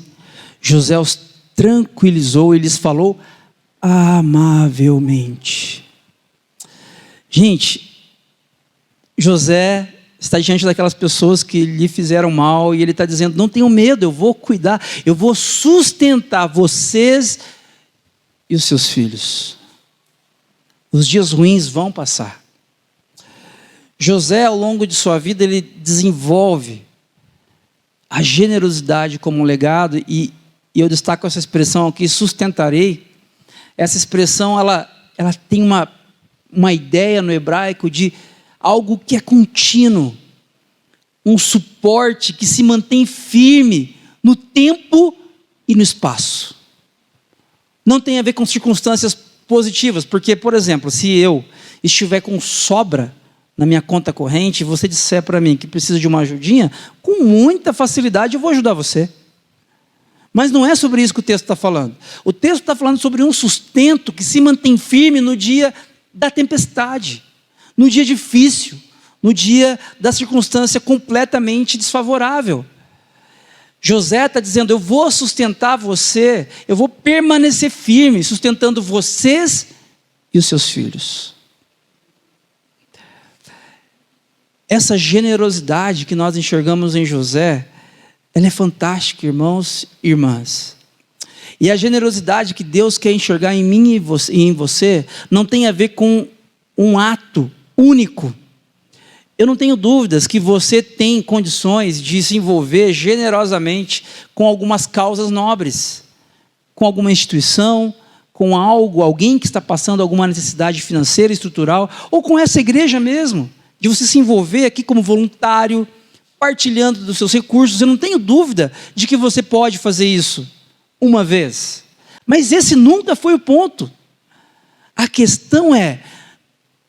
I: José os tranquilizou e lhes falou amavelmente. Gente, José está diante daquelas pessoas que lhe fizeram mal e ele está dizendo, não tenham medo, eu vou cuidar, eu vou sustentar vocês e os seus filhos. Os dias ruins vão passar. José, ao longo de sua vida, ele desenvolve a generosidade como um legado, e eu destaco essa expressão aqui, sustentarei. Essa expressão, ela tem uma ideia no hebraico de algo que é contínuo, um suporte que se mantém firme no tempo e no espaço. Não tem a ver com circunstâncias positivas, porque, por exemplo, se eu estiver com sobra na minha conta corrente, e você disser para mim que precisa de uma ajudinha, com muita facilidade eu vou ajudar você. Mas não é sobre isso que o texto está falando. O texto está falando sobre um sustento que se mantém firme no dia da tempestade, no dia difícil, no dia da circunstância completamente desfavorável. José está dizendo, eu vou sustentar você, eu vou permanecer firme, sustentando vocês e os seus filhos. Essa generosidade que nós enxergamos em José, ela é fantástica, irmãos e irmãs. E a generosidade que Deus quer enxergar em mim e em você, não tem a ver com um ato único. Eu não tenho dúvidas que você tem condições de se envolver generosamente com algumas causas nobres, com alguma instituição, com alguém que está passando alguma necessidade financeira, estrutural, ou com essa igreja mesmo, de você se envolver aqui como voluntário, partilhando dos seus recursos. Eu não tenho dúvida de que você pode fazer isso uma vez. Mas esse nunca foi o ponto. A questão é,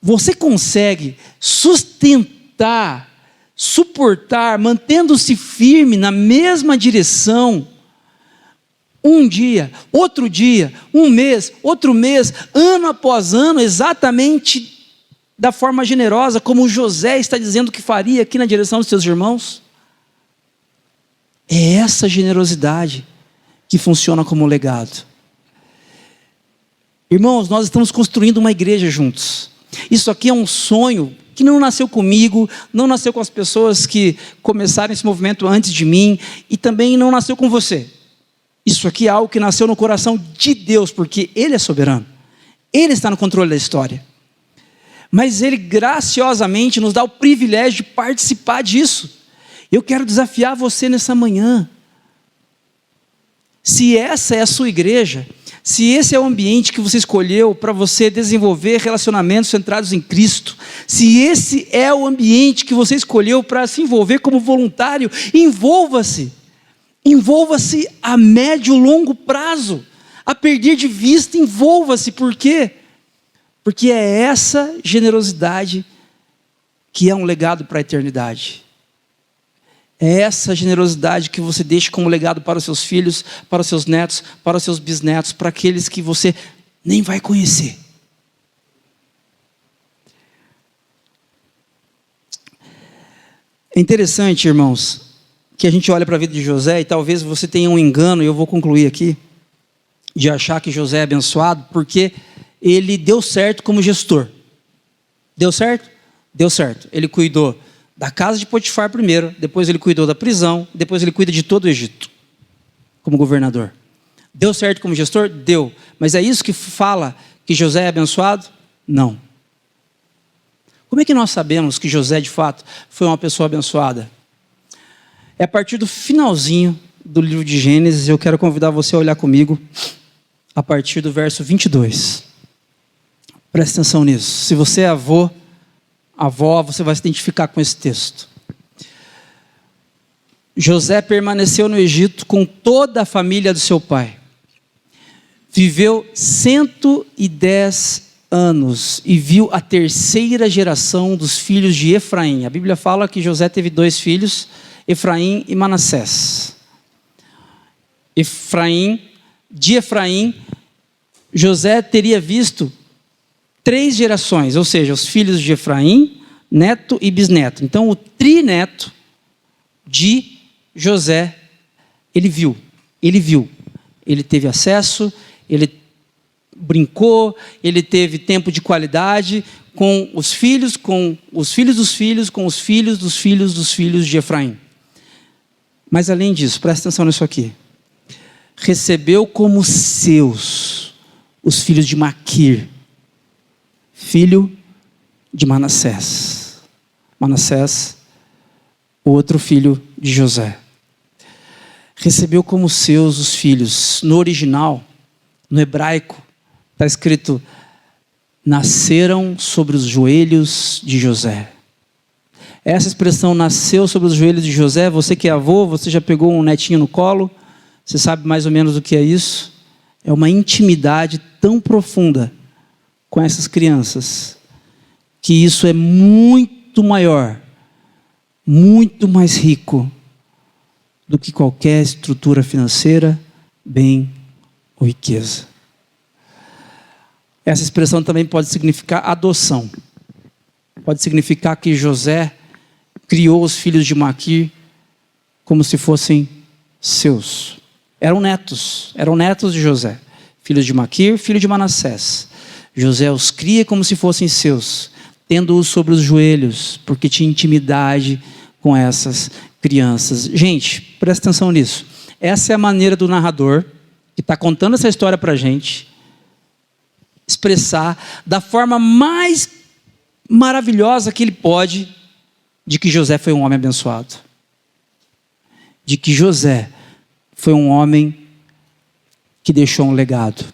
I: você consegue sustentar, suportar, mantendo-se firme na mesma direção, um dia, um mês, outro mês, ano após ano, exatamente da forma generosa, como José está dizendo que faria aqui na direção dos seus irmãos? É essa generosidade que funciona como legado. Irmãos, nós estamos construindo uma igreja juntos. Isso aqui é um sonho que não nasceu comigo, não nasceu com as pessoas que começaram esse movimento antes de mim, e também não nasceu com você. Isso aqui é algo que nasceu no coração de Deus, porque Ele é soberano. Ele está no controle da história. Mas Ele graciosamente nos dá o privilégio de participar disso. Eu quero desafiar você nessa manhã. Se essa é a sua igreja, se esse é o ambiente que você escolheu para você desenvolver relacionamentos centrados em Cristo, se esse é o ambiente que você escolheu para se envolver como voluntário, envolva-se. Envolva-se a médio e longo prazo. A perder de vista, envolva-se. Por quê? Porque é essa generosidade que é um legado para a eternidade. É essa generosidade que você deixa como legado para os seus filhos, para os seus netos, para os seus bisnetos, para aqueles que você nem vai conhecer. É interessante, irmãos, que a gente olha para a vida de José e talvez você tenha um engano, e eu vou concluir aqui, de achar que José é abençoado, porque ele deu certo como gestor. Deu certo? Deu certo. Ele cuidou da casa de Potifar primeiro, depois ele cuidou da prisão, depois ele cuida de todo o Egito, como governador. Deu certo como gestor? Deu. Mas é isso que fala que José é abençoado? Não. Como é que nós sabemos que José, de fato, foi uma pessoa abençoada? É a partir do finalzinho do livro de Gênesis. Eu quero convidar você a olhar comigo a partir do verso 22. Preste atenção nisso. Se você é avô, avó, você vai se identificar com esse texto. José permaneceu no Egito com toda a família do seu pai. Viveu 110 anos e viu a terceira geração dos filhos de Efraim. A Bíblia fala que José teve 2 filhos, Efraim e Manassés. De Efraim, José teria visto 3 gerações, ou seja, os filhos de Efraim, neto e bisneto. Então, o trineto de José, ele viu, ele teve acesso, ele brincou, ele teve tempo de qualidade com os filhos dos filhos, com os filhos dos filhos dos filhos de Efraim. Mas além disso, presta atenção nisso aqui. Recebeu como seus os filhos de Maquir, filho de Manassés. Manassés, o outro filho de José. Recebeu como seus os filhos. No original, no hebraico, está escrito: nasceram sobre os joelhos de José. Essa expressão, nasceu sobre os joelhos de José, você que é avô, você já pegou um netinho no colo, você sabe mais ou menos o que é isso? É uma intimidade tão profunda com essas crianças, que isso é muito maior, muito mais rico do que qualquer estrutura financeira, bem ou riqueza. Essa expressão também pode significar adoção. Pode significar que José criou os filhos de Maquir como se fossem seus. Eram netos de José, filhos de Maquir, filho de Manassés. José os cria como se fossem seus, tendo-os sobre os joelhos, porque tinha intimidade com essas crianças. Gente, presta atenção nisso. Essa é a maneira do narrador, que está contando essa história para a gente, expressar da forma mais maravilhosa que ele pode, de que José foi um homem abençoado. De que José foi um homem que deixou um legado.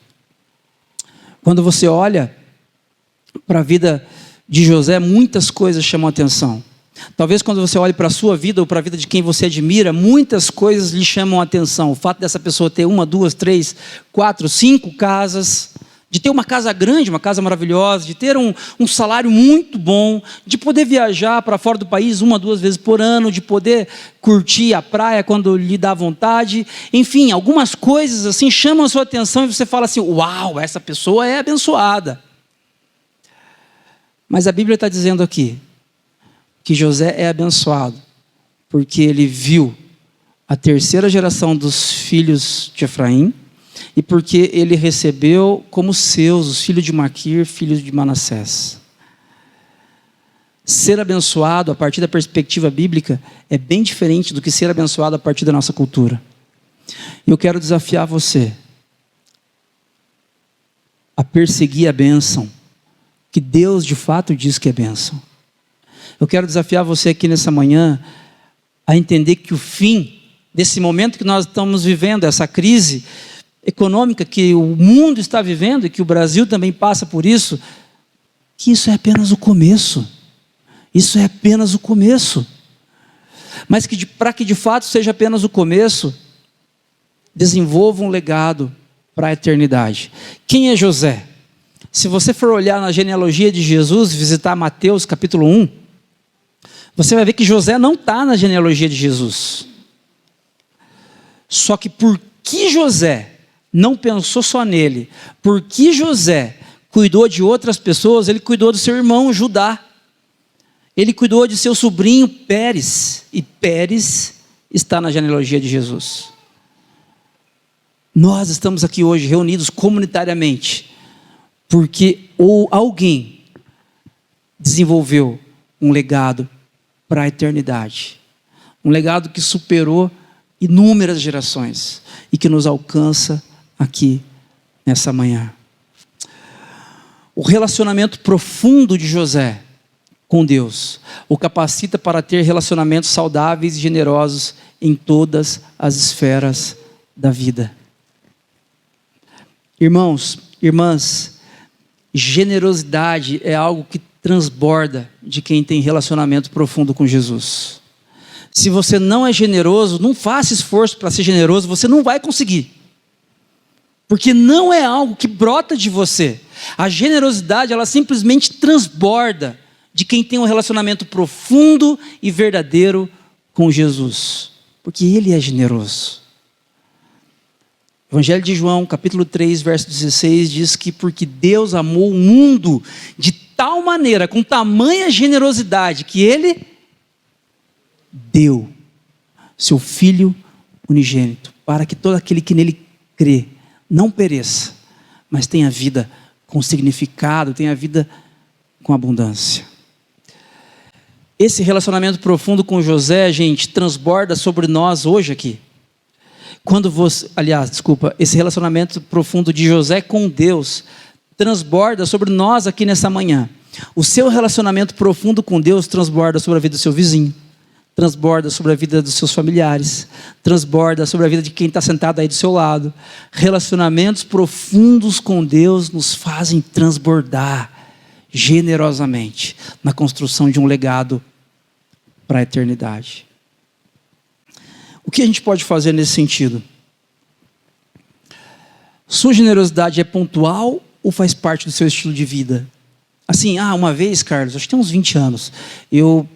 I: Quando você olha para a vida de José, muitas coisas chamam a atenção. Talvez quando você olhe para a sua vida ou para a vida de quem você admira, muitas coisas lhe chamam a atenção. O fato dessa pessoa ter 1, 2, 3, 4, 5 casas, de ter uma casa grande, uma casa maravilhosa, de ter um salário muito bom, de poder viajar para fora do país 1, 2 vezes por ano, de poder curtir a praia quando lhe dá vontade. Enfim, algumas coisas assim chamam a sua atenção e você fala assim, uau, essa pessoa é abençoada. Mas a Bíblia está dizendo aqui que José é abençoado porque ele viu a terceira geração dos filhos de Efraim e porque ele recebeu como seus os filhos de Maquir, filhos de Manassés. Ser abençoado a partir da perspectiva bíblica é bem diferente do que ser abençoado a partir da nossa cultura. Eu quero desafiar você a perseguir a bênção que Deus de fato diz que é bênção. Eu quero desafiar você aqui nessa manhã a entender que o fim desse momento que nós estamos vivendo, essa crise econômica que o mundo está vivendo e que o Brasil também passa por isso, que isso é apenas o começo. Isso é apenas o começo. Mas que para que de fato seja apenas o começo, desenvolva um legado para a eternidade. Quem é José? Se você for olhar na genealogia de Jesus, visitar Mateus capítulo 1, você vai ver que José não está na genealogia de Jesus. Só que por que José não pensou só nele? Por que José cuidou de outras pessoas? Ele cuidou do seu irmão Judá. Ele cuidou de seu sobrinho Pérez. E Pérez está na genealogia de Jesus. Nós estamos aqui hoje reunidos comunitariamente porque alguém desenvolveu um legado para a eternidade. Um legado que superou inúmeras gerações e que nos alcança aqui nessa manhã. O relacionamento profundo de José com Deus o capacita para ter relacionamentos saudáveis e generosos em todas as esferas da vida. Irmãos, irmãs, generosidade é algo que transborda de quem tem relacionamento profundo com Jesus. Se você não é generoso, não faça esforço para ser generoso, você não vai conseguir. Porque não é algo que brota de você. A generosidade, ela simplesmente transborda de quem tem um relacionamento profundo e verdadeiro com Jesus. Porque Ele é generoso. Evangelho de João, capítulo 3, verso 16, diz que porque Deus amou o mundo de tal maneira, com tamanha generosidade, que Ele deu seu Filho unigênito, para que todo aquele que nele crê não pereça, mas tenha vida com significado, tenha vida com abundância. Esse relacionamento profundo com José, gente, transborda sobre nós hoje aqui. Esse relacionamento profundo de José com Deus transborda sobre nós aqui nessa manhã. O seu relacionamento profundo com Deus transborda sobre a vida do seu vizinho, transborda sobre a vida dos seus familiares, transborda sobre a vida de quem está sentado aí do seu lado. Relacionamentos profundos com Deus nos fazem transbordar generosamente na construção de um legado para a eternidade. O que a gente pode fazer nesse sentido? Sua generosidade é pontual ou faz parte do seu estilo de vida? Assim, uma vez, Carlos, acho que tem uns 20 anos, eu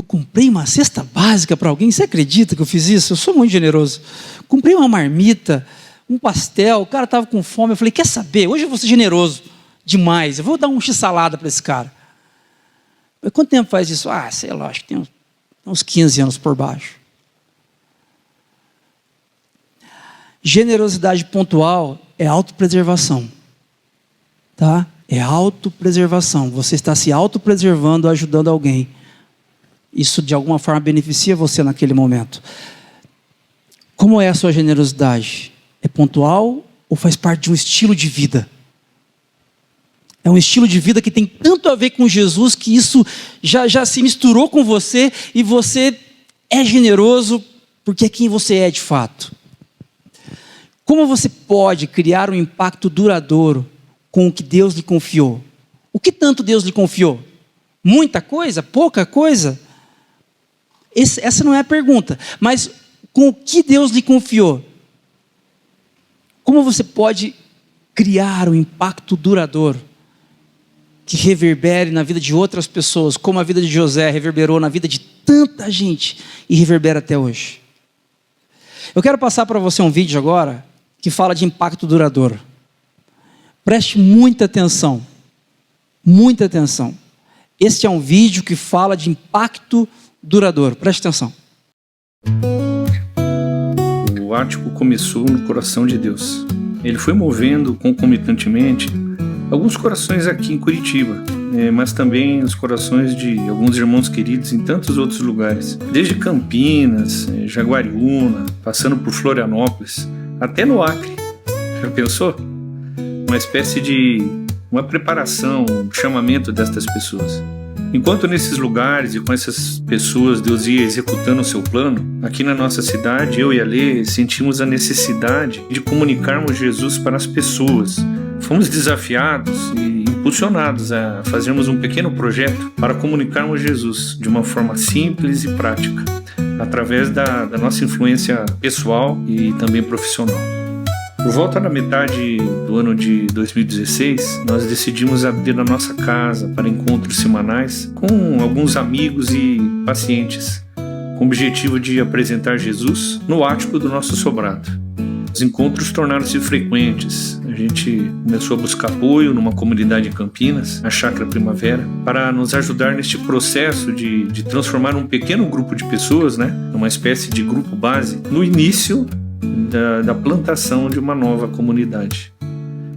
I: comprei uma cesta básica para alguém. Você acredita que eu fiz isso? Eu sou muito generoso. Comprei uma marmita, um pastel, o cara estava com fome. Eu falei, quer saber? Hoje eu vou ser generoso demais. Eu vou dar um x-salada para esse cara. Mas quanto tempo faz isso? Sei lá, acho que tem uns 15 anos por baixo. Generosidade pontual é autopreservação, tá? É autopreservação. Você está se autopreservando, ajudando alguém. Isso de alguma forma beneficia você naquele momento. Como é a sua generosidade? É pontual ou faz parte de um estilo de vida? É um estilo de vida que tem tanto a ver com Jesus que isso já se misturou com você e você é generoso porque é quem você é de fato. Como você pode criar um impacto duradouro com o que Deus lhe confiou? O que tanto Deus lhe confiou? Muita coisa? Pouca coisa? Essa não é a pergunta, mas com o que Deus lhe confiou? Como você pode criar um impacto duradouro que reverbere na vida de outras pessoas, como a vida de José reverberou na vida de tanta gente e reverbera até hoje? Eu quero passar para você um vídeo agora que fala de impacto duradouro. Preste muita atenção, muita atenção. Este é um vídeo que fala de impacto duradouro. Preste atenção.
J: O ático começou no coração de Deus. Ele foi movendo concomitantemente alguns corações aqui em Curitiba, mas também os corações de alguns irmãos queridos em tantos outros lugares. Desde Campinas, Jaguariúna, passando por Florianópolis, até no Acre. Já pensou? Uma espécie de uma preparação, um chamamento destas pessoas. Enquanto nesses lugares e com essas pessoas Deus ia executando o seu plano, aqui na nossa cidade, eu e a Lê sentimos a necessidade de comunicarmos Jesus para as pessoas. Fomos desafiados e impulsionados a fazermos um pequeno projeto para comunicarmos Jesus de uma forma simples e prática, através da nossa influência pessoal e também profissional. Por volta da metade do ano de 2016, nós decidimos abrir a nossa casa para encontros semanais com alguns amigos e pacientes, com o objetivo de apresentar Jesus no ático do nosso sobrado. Os encontros tornaram-se frequentes. A gente começou a buscar apoio numa comunidade em Campinas, a Chácara Primavera, para nos ajudar neste processo de transformar um pequeno grupo de pessoas, numa espécie de grupo base, no início da plantação de uma nova comunidade.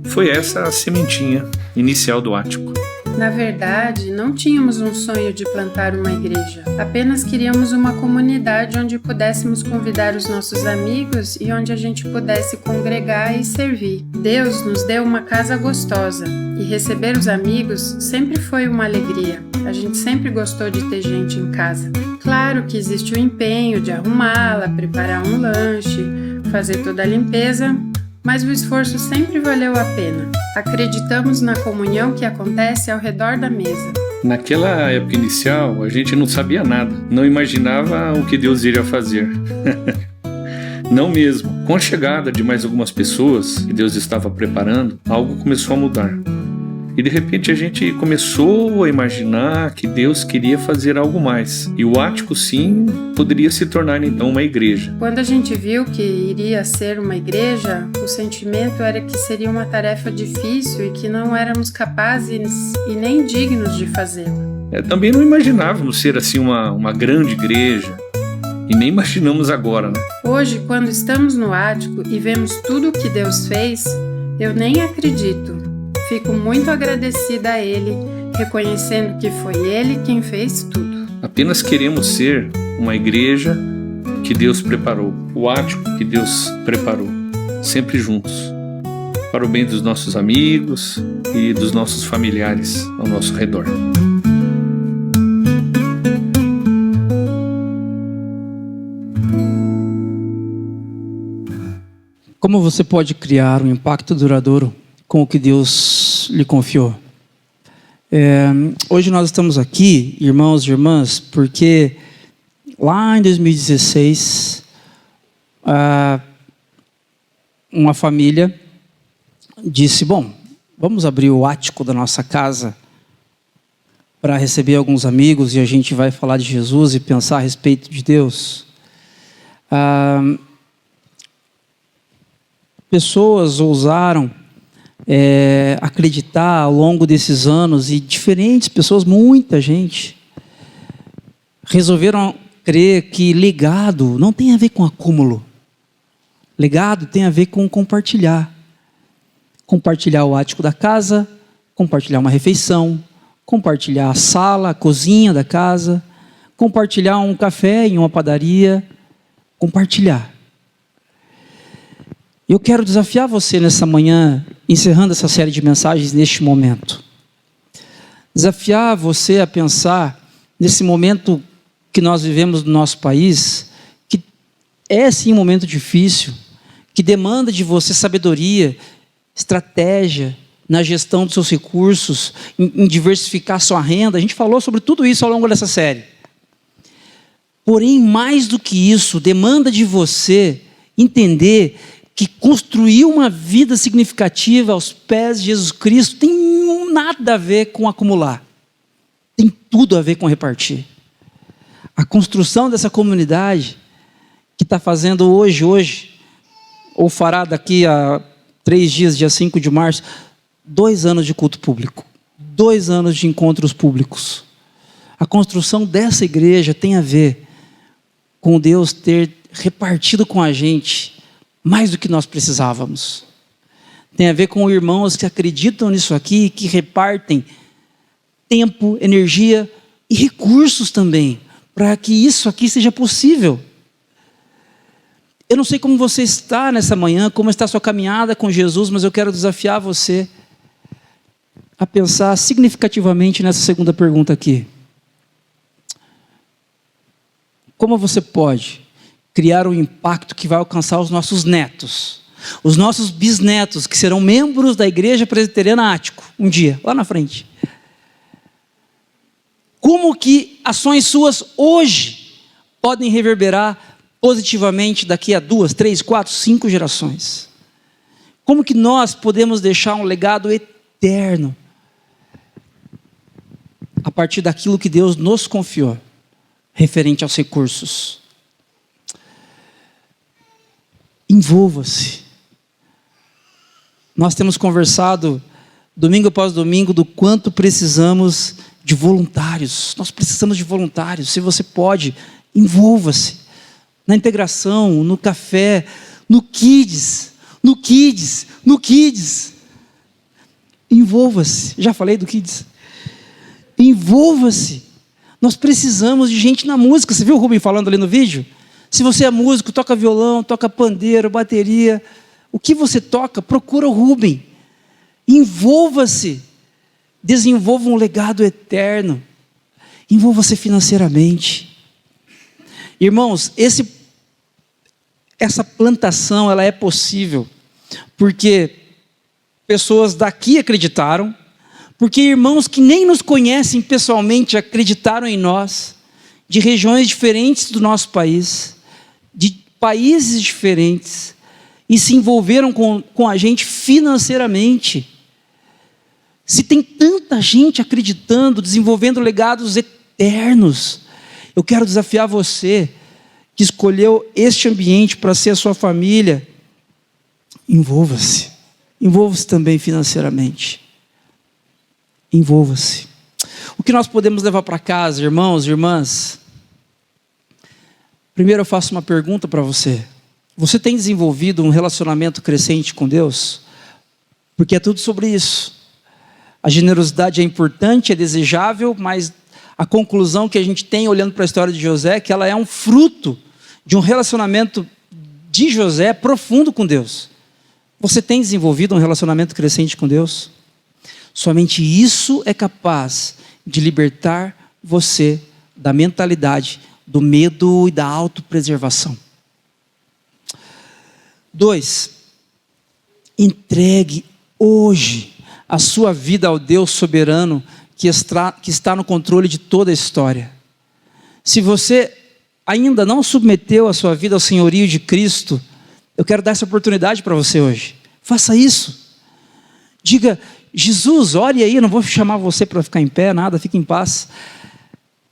J: Foi essa a sementinha inicial do ático.
K: Na verdade, não tínhamos um sonho de plantar uma igreja. Apenas queríamos uma comunidade onde pudéssemos convidar os nossos amigos e onde a gente pudesse congregar e servir. Deus nos deu uma casa gostosa e receber os amigos sempre foi uma alegria. A gente sempre gostou de ter gente em casa. Claro que existe o empenho de arrumá-la, preparar um lanche, fazer toda a limpeza, mas o esforço sempre valeu a pena. Acreditamos na comunhão que acontece ao redor da mesa.
J: Naquela época inicial, a gente não sabia nada, não imaginava o que Deus iria fazer. Não mesmo. Com a chegada de mais algumas pessoas que Deus estava preparando, algo começou a mudar. E de repente a gente começou a imaginar que Deus queria fazer algo mais. E o ático, sim, poderia se tornar então uma igreja.
K: Quando a gente viu que iria ser uma igreja, o sentimento era que seria uma tarefa difícil e que não éramos capazes e nem dignos de fazê-la.
J: Também não imaginávamos ser assim uma grande igreja. E nem imaginamos agora,
K: Hoje, quando estamos no ático e vemos tudo o que Deus fez, eu nem acredito. Fico muito agradecida a Ele, reconhecendo que foi Ele quem fez tudo.
J: Apenas queremos ser uma igreja que Deus preparou, o ático que Deus preparou, sempre juntos, para o bem dos nossos amigos e dos nossos familiares ao nosso redor.
I: Como você pode criar um impacto duradouro com o que Deus lhe confiou? Hoje nós estamos aqui, irmãos e irmãs, porque lá em 2016, uma família disse, vamos abrir o ático da nossa casa para receber alguns amigos e a gente vai falar de Jesus e pensar a respeito de Deus. Pessoas ousaram acreditar ao longo desses anos e diferentes pessoas, muita gente, resolveram crer que legado não tem a ver com acúmulo. Legado tem a ver com compartilhar. Compartilhar o ático da casa, compartilhar uma refeição, compartilhar a sala, a cozinha da casa, compartilhar um café em uma padaria, compartilhar. Eu quero desafiar você nessa manhã, encerrando essa série de mensagens neste momento. Desafiar você a pensar nesse momento que nós vivemos no nosso país, que é sim um momento difícil, que demanda de você sabedoria, estratégia na gestão dos seus recursos, em diversificar sua renda. A gente falou sobre tudo isso ao longo dessa série. Porém, mais do que isso, demanda de você entender que construir uma vida significativa aos pés de Jesus Cristo tem nada a ver com acumular. Tem tudo a ver com repartir. A construção dessa comunidade que está fazendo hoje, ou fará daqui a 3 dias, dia 5 de março, 2 anos de culto público, 2 anos de encontros públicos. A construção dessa igreja tem a ver com Deus ter repartido com a gente mais do que nós precisávamos. Tem a ver com irmãos que acreditam nisso aqui, que repartem tempo, energia e recursos também, para que isso aqui seja possível. Eu não sei como você está nessa manhã, como está a sua caminhada com Jesus, mas eu quero desafiar você a pensar significativamente nessa segunda pergunta aqui. Como você pode criar um impacto que vai alcançar os nossos netos, os nossos bisnetos, que serão membros da Igreja Presbiteriana Ático, um dia, lá na frente? Como que ações suas hoje podem reverberar positivamente daqui a 2, 3, 4, 5 gerações? Como que nós podemos deixar um legado eterno a partir daquilo que Deus nos confiou, referente aos recursos? Envolva-se. Nós temos conversado domingo após domingo do quanto precisamos de voluntários. Nós precisamos de voluntários. Se você pode, envolva-se na integração, no café, no Kids. Envolva-se. Já falei do Kids? Envolva-se. Nós precisamos de gente na música. Você viu o Rubem falando ali no vídeo? Se você é músico, toca violão, toca pandeiro, bateria, o que você toca, procura o Rubem. Envolva-se. Desenvolva um legado eterno. Envolva-se financeiramente. Irmãos, essa plantação ela é possível porque pessoas daqui acreditaram, porque irmãos que nem nos conhecem pessoalmente acreditaram em nós, de regiões diferentes do nosso país, de países diferentes, e se envolveram com a gente financeiramente. Se tem tanta gente acreditando, desenvolvendo legados eternos, eu quero desafiar você que escolheu este ambiente para ser a sua família. Envolva-se. Envolva-se também financeiramente. Envolva-se. O que nós podemos levar para casa, irmãos e irmãs? Primeiro eu faço uma pergunta para você. Você tem desenvolvido um relacionamento crescente com Deus? Porque é tudo sobre isso. A generosidade é importante, é desejável, mas a conclusão que a gente tem olhando para a história de José é que ela é um fruto de um relacionamento de José profundo com Deus. Você tem desenvolvido um relacionamento crescente com Deus? Somente isso é capaz de libertar você da mentalidade do medo e da autopreservação. 2, entregue hoje a sua vida ao Deus soberano que está no controle de toda a história. Se você ainda não submeteu a sua vida ao senhorio de Cristo, eu quero dar essa oportunidade para você hoje. Faça isso. Diga: Jesus, ore aí, eu não vou chamar você para ficar em pé, nada, fique em paz.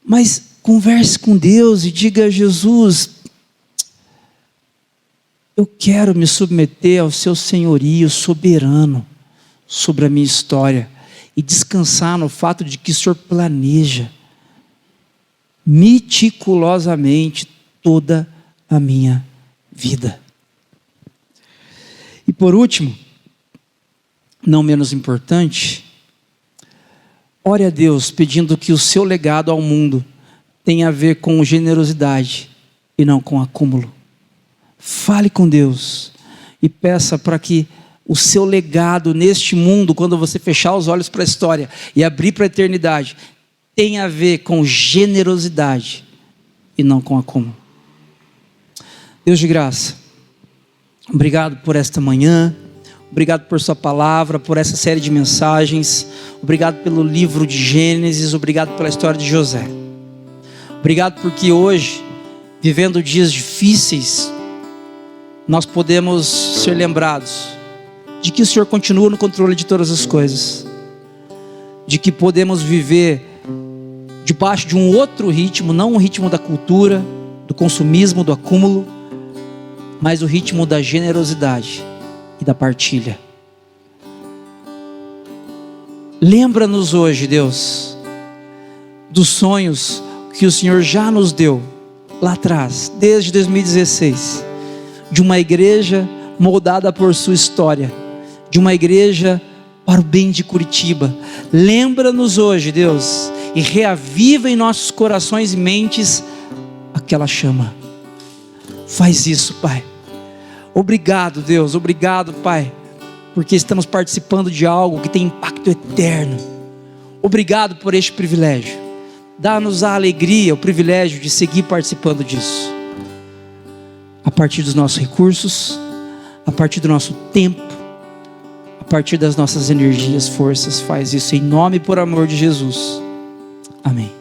I: Mas converse com Deus e diga: Jesus, eu quero me submeter ao seu senhorio soberano sobre a minha história e descansar no fato de que o Senhor planeja meticulosamente toda a minha vida. por último, não menos importante, ore a Deus pedindo que o seu legado ao mundo tenha a ver com generosidade e não com acúmulo. Fale com Deus e peça para que o seu legado neste mundo, quando você fechar os olhos para a história e abrir para a eternidade, tenha a ver com generosidade e não com acúmulo. Deus de graça, obrigado por esta manhã, obrigado por sua palavra, por essa série de mensagens, obrigado pelo livro de Gênesis, obrigado pela história de José. Obrigado porque hoje, vivendo dias difíceis, nós podemos ser lembrados de que o Senhor continua no controle de todas as coisas, de que podemos viver debaixo de um outro ritmo, não o ritmo da cultura, do consumismo, do acúmulo, mas o ritmo da generosidade e da partilha. Lembra-nos hoje, Deus, dos sonhos que o Senhor já nos deu lá atrás, desde 2016, de uma igreja moldada por sua história, de uma igreja para o bem de Curitiba. Lembra-nos hoje, Deus, e reaviva em nossos corações e mentes aquela chama. Faz isso, Pai. Obrigado, Deus, obrigado, Pai, porque estamos participando de algo que tem impacto eterno. Obrigado por este privilégio. Dá-nos a alegria, o privilégio de seguir participando disso, a partir dos nossos recursos, a partir do nosso tempo, a partir das nossas energias, forças. Faz isso em nome e por amor de Jesus. Amém.